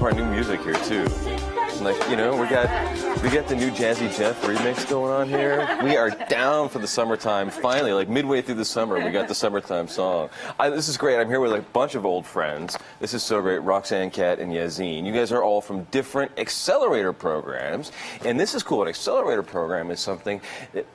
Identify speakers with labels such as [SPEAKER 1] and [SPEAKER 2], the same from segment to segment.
[SPEAKER 1] of our new music here too. Like, you know, we got the new Jazzy Jeff remix going on here. We are down for the summertime. Finally, like midway through the summer, we got the summertime song. This is great. I'm here with a bunch of old friends. This is so great. Roxanne, Kat, and Yazine. You guys are all from different Accelerator programs, and this is cool. An Accelerator program is something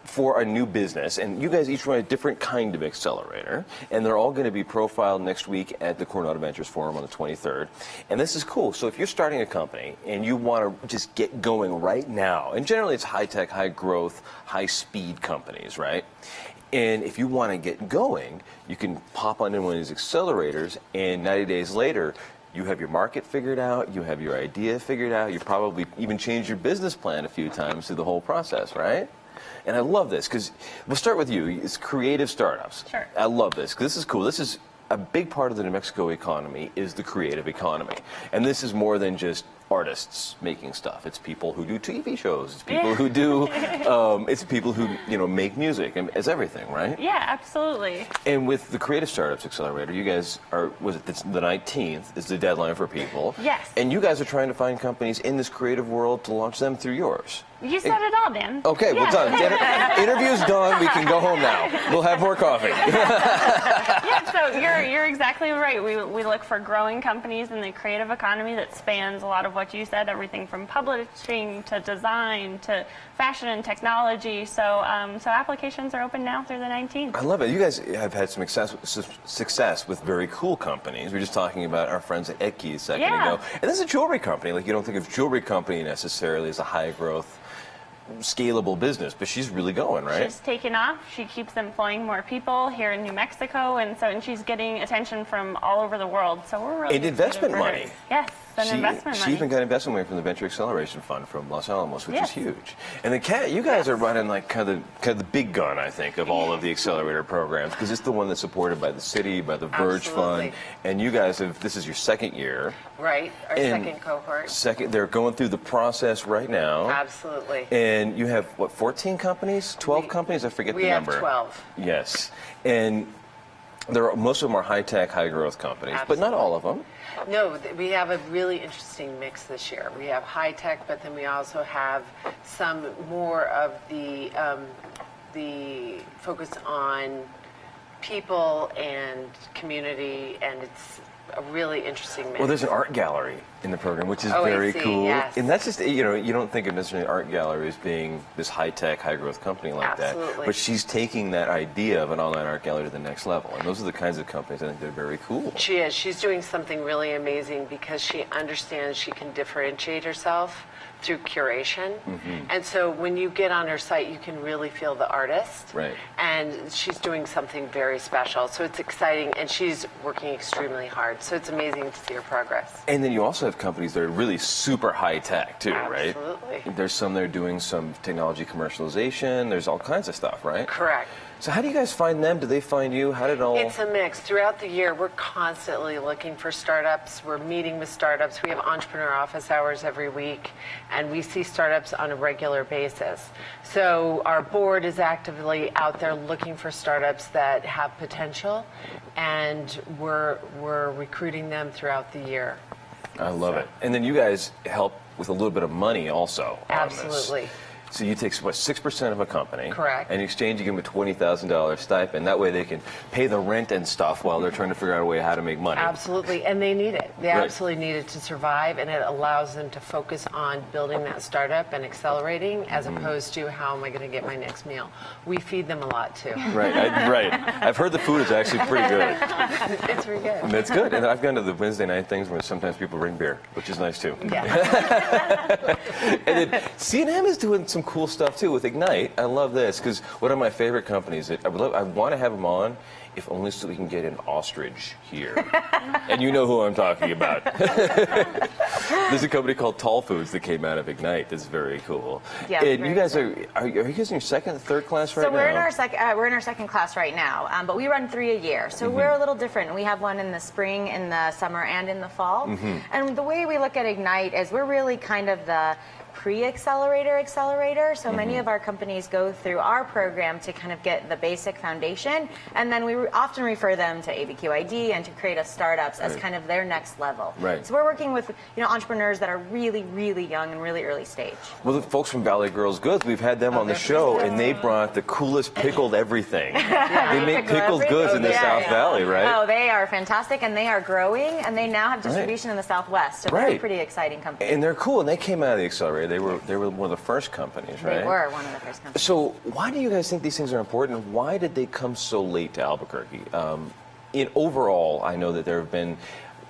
[SPEAKER 1] for a new business, and you guys each run a different kind of accelerator, and they're all going to be profiled next week at the Coronado Ventures Forum on the 23rd. And this is cool. So if you're starting a company and you want to just get going right now, and generally it's high-tech, high-growth, high-speed companies, right? And if you want to get going, you can pop on in one of these accelerators, and 90 days later, you have your market figured out, you have your idea figured out, you probably even changed your business plan a few times through the whole process, right? And I love this, because we'll start with you. It's creative startups.
[SPEAKER 2] Sure. I
[SPEAKER 1] love this, because this is cool. This is a big part of the New Mexico economy is the creative economy. And this is more than just artists making stuff. It's people who do TV shows. It's people who do, it's people who, you know, make music. And it's everything, right?
[SPEAKER 2] Yeah, absolutely.
[SPEAKER 1] And with the Creative Startups Accelerator, you guys are, was it the 19th is the deadline for people?
[SPEAKER 2] Yes.
[SPEAKER 1] And you guys are trying to find companies in this creative world to launch them through yours.
[SPEAKER 2] You said it all, Dan.
[SPEAKER 1] Okay,
[SPEAKER 2] yeah.
[SPEAKER 1] well done. Interview's done. We can go home now. We'll have more coffee.
[SPEAKER 2] Yeah, so you're exactly right. We look for growing companies in the creative economy that spans a lot of what you said, everything from publishing to design to fashion and technology. So so applications are open now through the 19th.
[SPEAKER 1] I love it. You guys have had some success with very cool companies. We were just talking about our friends at Etke a second ago. And this is a jewelry company. Like, you don't think of jewelry company necessarily as a high growth, scalable business, but she's really going, right?
[SPEAKER 2] She's taken off. She keeps employing more people here in New Mexico, and she's getting attention from all over the world. So we're really
[SPEAKER 1] investment money.
[SPEAKER 2] Yes, investment money.
[SPEAKER 1] She even got investment money from the Venture Acceleration Fund from Los Alamos, which is huge. And then Kat, you guys are running like kind of the big gun, I think, of all of the accelerator programs, because it's the one that's supported by the city, by the Verge Fund, and you guys have. This is your second year.
[SPEAKER 3] Right, our second cohort.
[SPEAKER 1] They're going through the process right now.
[SPEAKER 3] Absolutely.
[SPEAKER 1] And you have, what, 14 companies? 12 companies? I forget the number.
[SPEAKER 3] We have 12.
[SPEAKER 1] Yes. And most of them are high-tech, high-growth companies, but not all of them.
[SPEAKER 3] No, we have a really interesting mix this year. We have high-tech, but then we also have some more of the focus on people and community, and it's a really interesting mix.
[SPEAKER 1] Well, there's an art gallery in the program, which is very cool.
[SPEAKER 3] Yes.
[SPEAKER 1] And that's just, you know, you don't think of necessarily art gallery as being this high-tech, high-growth company like that. But she's taking that idea of an online art gallery to the next level. And those are the kinds of companies I think they're very cool.
[SPEAKER 3] She is. She's doing something really amazing because she understands she can differentiate herself through curation. And so when you get on her site, you can really feel the artist.
[SPEAKER 1] Right.
[SPEAKER 3] And she's doing something very special. So it's exciting, and she's working extremely hard. So it's amazing to see her progress.
[SPEAKER 1] And then you also have companies that are really super high-tech, too, right?
[SPEAKER 3] Absolutely.
[SPEAKER 1] There's some that are doing some technology commercialization. There's all kinds of stuff, right?
[SPEAKER 3] Correct.
[SPEAKER 1] So how do you guys find them? Do they find you? How did it all...
[SPEAKER 3] It's a mix. Throughout the year, we're constantly looking for startups. We're meeting with startups. We have entrepreneur office hours every week, and we see startups on a regular basis. So our board is actively out there looking for startups that have potential, and we're recruiting them throughout the year.
[SPEAKER 1] I love it. And then you guys help with a little bit of money also on this.
[SPEAKER 3] Absolutely.
[SPEAKER 1] So you take, what, 6% of a company.
[SPEAKER 3] Correct.
[SPEAKER 1] And in exchange, you give them a $20,000 stipend. That way they can pay the rent and stuff while they're trying to figure out a way how to make money.
[SPEAKER 3] Absolutely. And they need it. They absolutely need it to survive, and it allows them to focus on building that startup and accelerating as opposed to how am I going to get my next meal. We feed them a lot, too.
[SPEAKER 1] Right. I've heard the food is actually pretty good.
[SPEAKER 3] It's pretty good.
[SPEAKER 1] That's good. And I've gone to the Wednesday night things where sometimes people bring beer, which is nice, too.
[SPEAKER 3] Yeah.
[SPEAKER 1] And then C&M is doing some cool stuff too with Ignite. I love this because one of my favorite companies that I want to have them on, if only so we can get an ostrich here. And you know who I'm talking about. There's a company called Tall Foods that came out of Ignite that's very cool.
[SPEAKER 4] Yeah,
[SPEAKER 1] and you guys are you guys in your second, third class right now?
[SPEAKER 4] So we're in our second class right now, but we run 3 a year. So we're a little different. We have one in the spring, in the summer, and in the fall. And the way we look at Ignite is we're really kind of the pre-accelerator accelerator. So many of our companies go through our program to kind of get the basic foundation, and then we often refer them to ABQID and to create startups as kind of their next level.
[SPEAKER 1] Right.
[SPEAKER 4] So we're working with entrepreneurs that are really, really young and really early stage.
[SPEAKER 1] Well, the folks from Valley Girls Goods, we've had them on the show, and they brought the coolest pickled everything. They make pickled goods in the South Valley, right?
[SPEAKER 4] Oh, they are fantastic, and they are growing, and they now have distribution in the Southwest. So they're a pretty exciting company.
[SPEAKER 1] And they're cool, and they came out of the Accelerator. They were one of the first companies, right?
[SPEAKER 4] They were one of the first companies.
[SPEAKER 1] So why do you guys think these things are important? Why did they come so late to Albuquerque? Overall, I know that there have been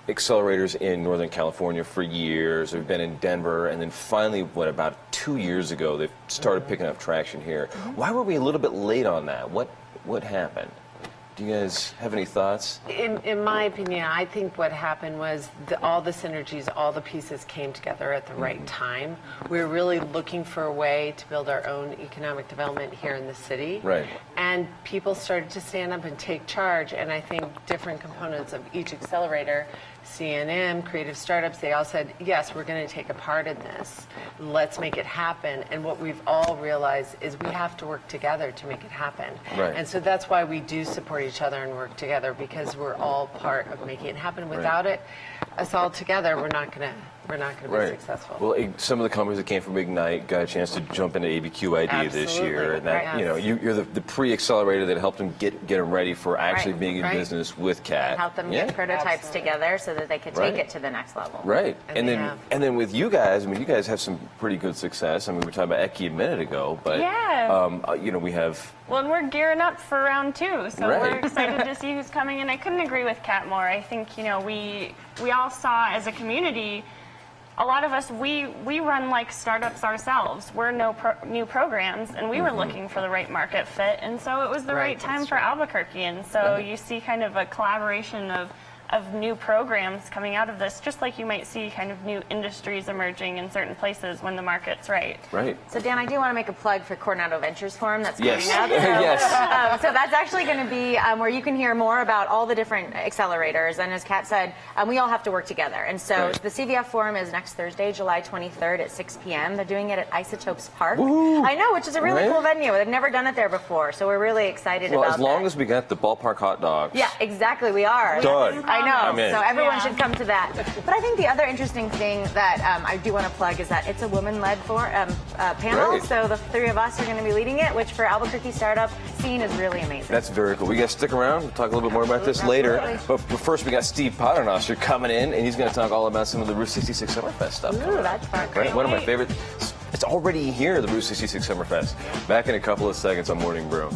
[SPEAKER 1] accelerators in Northern California for years. They've been in Denver, and then finally, about 2 years ago, they started picking up traction here. Why were we a little bit late on that? What happened? Do you guys have any thoughts?
[SPEAKER 3] In my opinion, I think what happened was all the synergies, all the pieces came together at the right time. We were really looking for a way to build our own economic development here in the city.
[SPEAKER 1] Right.
[SPEAKER 3] And people started to stand up and take charge. And I think different components of each accelerator, CNM, creative startups, they all said, yes, we're going to take a part in this. Let's make it happen. And what we've all realized is we have to work together to make it happen.
[SPEAKER 1] Right.
[SPEAKER 3] And so that's why we do support each other and work together, because we're all part of making it happen. Without it, us all together, we're not going to be successful.
[SPEAKER 1] Well, some of the companies that came from Ignite got a chance to jump into ABQID this year, and that you're the pre-accelerator that helped them get them ready for actually being in business with CAT.
[SPEAKER 4] And help them get prototypes together so that they could take it to the next level.
[SPEAKER 1] Right, and then with you guys, I mean, you guys have some pretty good success. I mean, we were talking about Eki a minute ago, but we have.
[SPEAKER 2] Well, and we're gearing up for round 2, so we're excited to see who's coming. And I couldn't agree with Kat more. I think we all saw as a community. A lot of us, we run like startups ourselves. We're new programs, and we were looking for the right market fit, and so it was the right time for Albuquerque. And so you see kind of a collaboration of new programs coming out of this, just like you might see kind of new industries emerging in certain places when the market's right.
[SPEAKER 1] Right.
[SPEAKER 4] So Dan, I do want to make a plug for Coronado Ventures Forum that's coming up.
[SPEAKER 1] Yes.
[SPEAKER 4] So that's actually going to be where you can hear more about all the different accelerators. And as Kat said, we all have to work together. And so the CVF Forum is next Thursday, July 23rd at 6 p.m. They're doing it at Isotopes Park.
[SPEAKER 1] Woo-hoo.
[SPEAKER 4] I know, which is a really cool venue. They've never done it there before, so we're really excited about that.
[SPEAKER 1] Well, as long as we got the ballpark hot dogs.
[SPEAKER 4] Yeah, exactly, we are.
[SPEAKER 1] Done.
[SPEAKER 4] I know,
[SPEAKER 1] I'm in.
[SPEAKER 4] so everyone should come to that. But I think the other interesting thing that I do want to plug is that it's a woman-led panel. So the 3 of us are going to be leading it, which for Albuquerque startup scene is really amazing.
[SPEAKER 1] That's very cool. We got to stick around. We'll talk a little bit more about this later. But first, we got Steve Paternoster coming in, and he's going to talk all about some of the Route 66 Summerfest stuff.
[SPEAKER 4] Ooh, that's fun.
[SPEAKER 1] Right? One of my favorite. It's already here, the Route 66 Summerfest. Back in a couple of seconds on Morning Brew.